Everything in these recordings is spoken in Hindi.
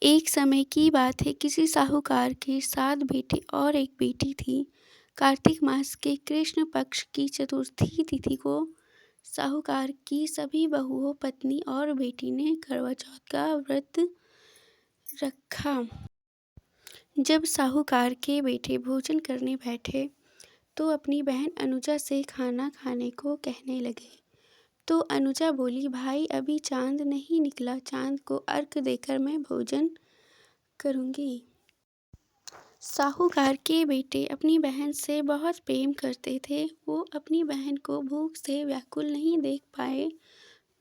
एक समय की बात है, किसी साहूकार के 7 बेटे और एक बेटी थी। कार्तिक मास के कृष्ण पक्ष की चतुर्थी तिथि को साहूकार की सभी बहुओं, पत्नी और बेटी ने करवा चौथ का व्रत रखा। जब साहूकार के बेटे भोजन करने बैठे तो अपनी बहन अनुजा से खाना खाने को कहने लगे। तो अनुजा बोली, भाई अभी चांद नहीं निकला, चांद को अर्घ देकर मैं भोजन करूंगी। साहूकार के बेटे अपनी बहन से बहुत प्रेम करते थे। वो अपनी बहन को भूख से व्याकुल नहीं देख पाए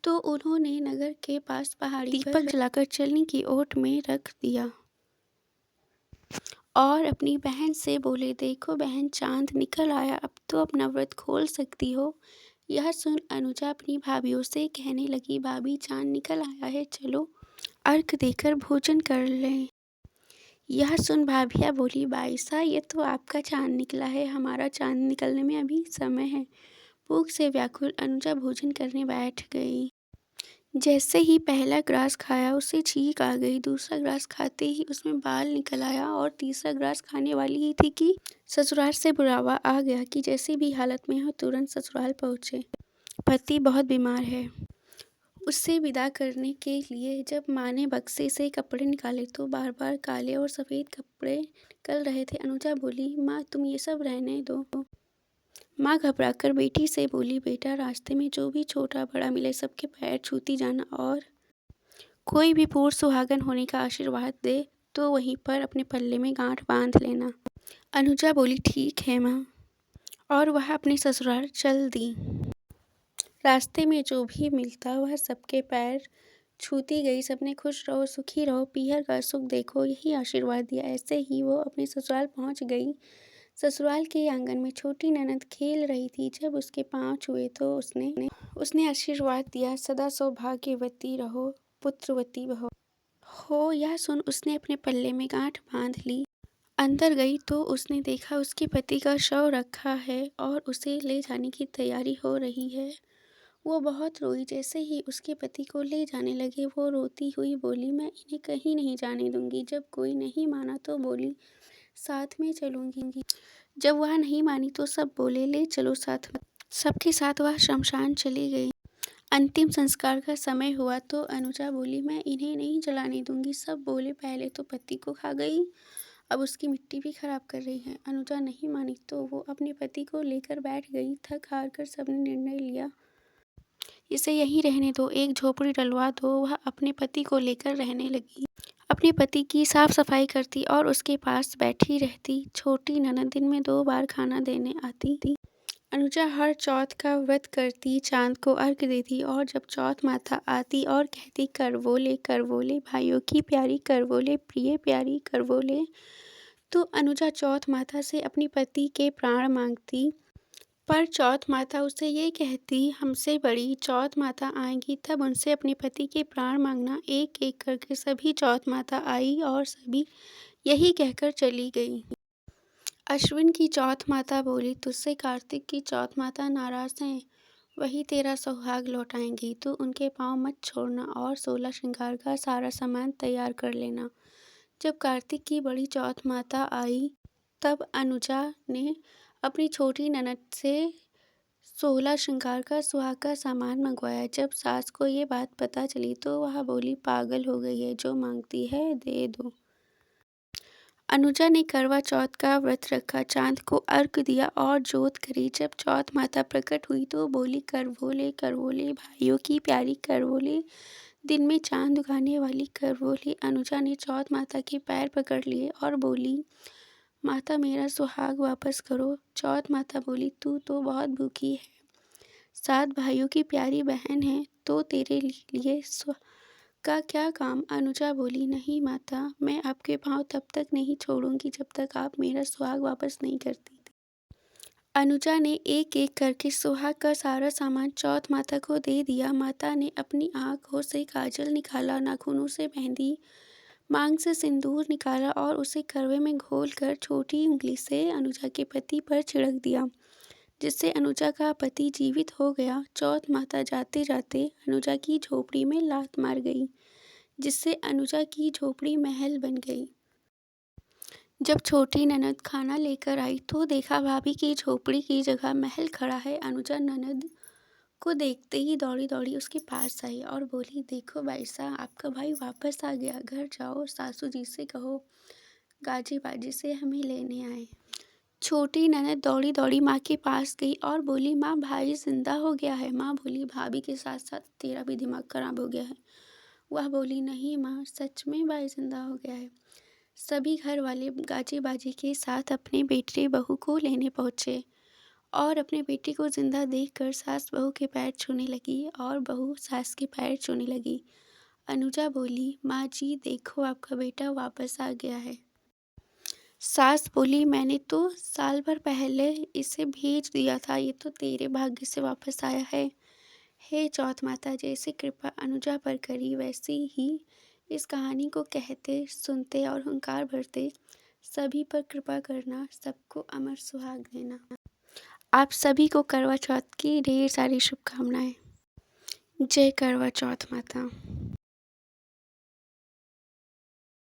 तो उन्होंने नगर के पास पहाड़ी पर दीपक जलाकर चलने की ओट में रख दिया और अपनी बहन से बोले, देखो बहन, चांद निकल आया, अब तो अपना व्रत खोल सकती हो। यह सुन अनुजा अपनी भाभीयों से कहने लगी, भाभी चांद निकल आया है, चलो अर्घ देकर भोजन कर लें। यह सुन भाभिया बोली, बाईसा ये तो आपका चांद निकला है, हमारा चांद निकलने में अभी समय है। भूख से व्याकुल अनुजा भोजन करने बैठ गई। जैसे ही पहला ग्रास खाया उसे छींक आ गई, दूसरा ग्रास खाते ही उसमें बाल निकल आया और तीसरा ग्रास खाने वाली ही थी कि ससुराल से बुलावा आ गया कि जैसी भी हालत में हो तुरंत ससुराल पहुँचे, पति बहुत बीमार है। उससे विदा करने के लिए जब माँ ने बक्से से कपड़े निकाले तो बार बार काले और सफ़ेद कपड़े निकल रहे थे। अनुजा बोली, माँ तुम ये सब रहने दो। माँ घबराकर बेटी से बोली, बेटा रास्ते में जो भी छोटा बड़ा मिले सबके पैर छूती जाना और कोई भी पूर्ण सुहागन होने का आशीर्वाद दे तो वहीं पर अपने पल्ले में गांठ बांध लेना। अनुजा बोली, ठीक है माँ, और वह अपने ससुराल चल दी। रास्ते में जो भी मिलता वह सबके पैर छूती गई। सबने खुश रहो, सुखी रहो, पीहर का सुख देखो, यही आशीर्वाद दिया। ऐसे ही वो अपने ससुराल पहुंच गई। ससुराल के आंगन में छोटी ननद खेल रही थी। जब उसके पांव छुए तो उसने आशीर्वाद दिया, सदा सौभाग्यवती रहो, पुत्रवती हो। यह सुन उसने अपने पल्ले में गांठ बांध ली। अंदर गई तो उसने देखा उसके पति का शव रखा है और उसे ले जाने की तैयारी हो रही है। वो बहुत रोई। जैसे ही उसके पति को ले जाने लगे वो रोती हुई बोली, मैं इन्हें कहीं नहीं जाने दूंगी। जब कोई नहीं माना तो बोली, साथ में चलूंगी। जब वह नहीं मानी तो सब बोले, ले चलो साथ में। सबके साथ वह शमशान चली गई। अंतिम संस्कार का समय हुआ तो अनुजा बोली, मैं इन्हें नहीं जलाने दूंगी। सब बोले, पहले तो पति को खा गई, अब उसकी मिट्टी भी खराब कर रही है। अनुजा नहीं मानी तो वो अपने पति को लेकर बैठ गई। थक हार कर सबने निर्णय लिया, इसे यहीं रहने दो, एक झोपड़ी डलवा दो। वह अपने पति को लेकर रहने लगी। अपने पति की साफ सफाई करती और उसके पास बैठी रहती। छोटी ननद दिन में 2 बार खाना देने आती थी। अनुजा हर चौथ का व्रत करती, चांद को अर्घ देती और जब चौथ माता आती और कहती, करवोले करवोले भाइयों की प्यारी करवोले, प्रिय प्यारी करवोले, तो अनुजा चौथ माता से अपने पति के प्राण मांगती। पर चौथ माता उसे ये कहती, हमसे बड़ी चौथ माता आएंगी तब उनसे अपने पति के प्राण मांगना। एक एक करके सभी चौथ माता आई और सभी यही कहकर चली गई। अश्विन की चौथ माता बोली, तुझसे कार्तिक की चौथ माता नाराज हैं, वही तेरा सुहाग लौटाएंगी। तो उनके पाँव मत छोड़ना और 16 श्रृंगार का सारा सामान तैयार कर लेना। जब कार्तिक की बड़ी चौथ माता आई तब अनुजा ने अपनी छोटी ननद से 16 श्रृंगार का सुहाग का सामान मंगवाया। जब सास को ये बात पता चली तो वह बोली, पागल हो गई है, जो मांगती है दे दो। अनुजा ने करवा चौथ का व्रत रखा, चांद को अर्घ दिया और जोत करी। जब चौथ माता प्रकट हुई तो बोली, करवोले करवोले भाइयों की प्यारी करवोले, दिन में चांद उगाने वाली करवोले। अनुजा ने चौथ माता के पैर पकड़ लिए और बोली, माता मेरा सुहाग वापस करो। चौथ माता बोली, तू तो बहुत भूखी है, 7 भाइयों की प्यारी बहन है, तो तेरे लिए का क्या काम। अनुजा बोली, नहीं माता, मैं आपके पाँव तब तक नहीं छोड़ूंगी जब तक आप मेरा सुहाग वापस नहीं करती। अनुजा ने एक एक करके सुहाग का सारा सामान चौथ माता को दे दिया। माता ने अपनी आँखों से काजल निकाला, नाखूनों से मेहंदी, मांग से सिंदूर निकाला और उसे करवे में घोल कर छोटी उंगली से अनुजा के पति पर छिड़क दिया, जिससे अनुजा का पति जीवित हो गया। चौथ माता जाते जाते अनुजा की झोपड़ी में लात मार गई, जिससे अनुजा की झोपड़ी महल बन गई। जब छोटी ननद खाना लेकर आई तो देखा भाभी की झोपड़ी की जगह महल खड़ा है। अनुजा ननद को देखते ही दौड़ी दौड़ी उसके पास आई और बोली, देखो भाई साहब, आपका भाई वापस आ गया। घर जाओ, सासू जी से कहो गाजी बाजी से हमें लेने आए। छोटी ननद दौड़ी दौड़ी माँ के पास गई और बोली, माँ भाई जिंदा हो गया है। माँ बोली, भाभी के साथ साथ तेरा भी दिमाग खराब हो गया है। वह बोली, नहीं माँ, सच में भाई जिंदा हो गया है। सभी घर वाले गाजी बाजी के साथ अपने बेटे बहू को लेने पहुँचे और अपने बेटे को जिंदा देखकर सास बहू के पैर छूने लगी और बहू सास के पैर छूने लगी। अनुजा बोली, माँ जी देखो, आपका बेटा वापस आ गया है। सास बोली, मैंने तो साल भर पहले इसे भेज दिया था, ये तो तेरे भाग्य से वापस आया है। हे चौथ माता, जैसी कृपा अनुजा पर करी वैसी ही इस कहानी को कहते, सुनते और हुंकार भरते सभी पर कृपा करना, सबको अमर सुहाग देना। आप सभी को करवा चौथ की ढेर सारी शुभकामनाएं। जय करवा चौथ माता।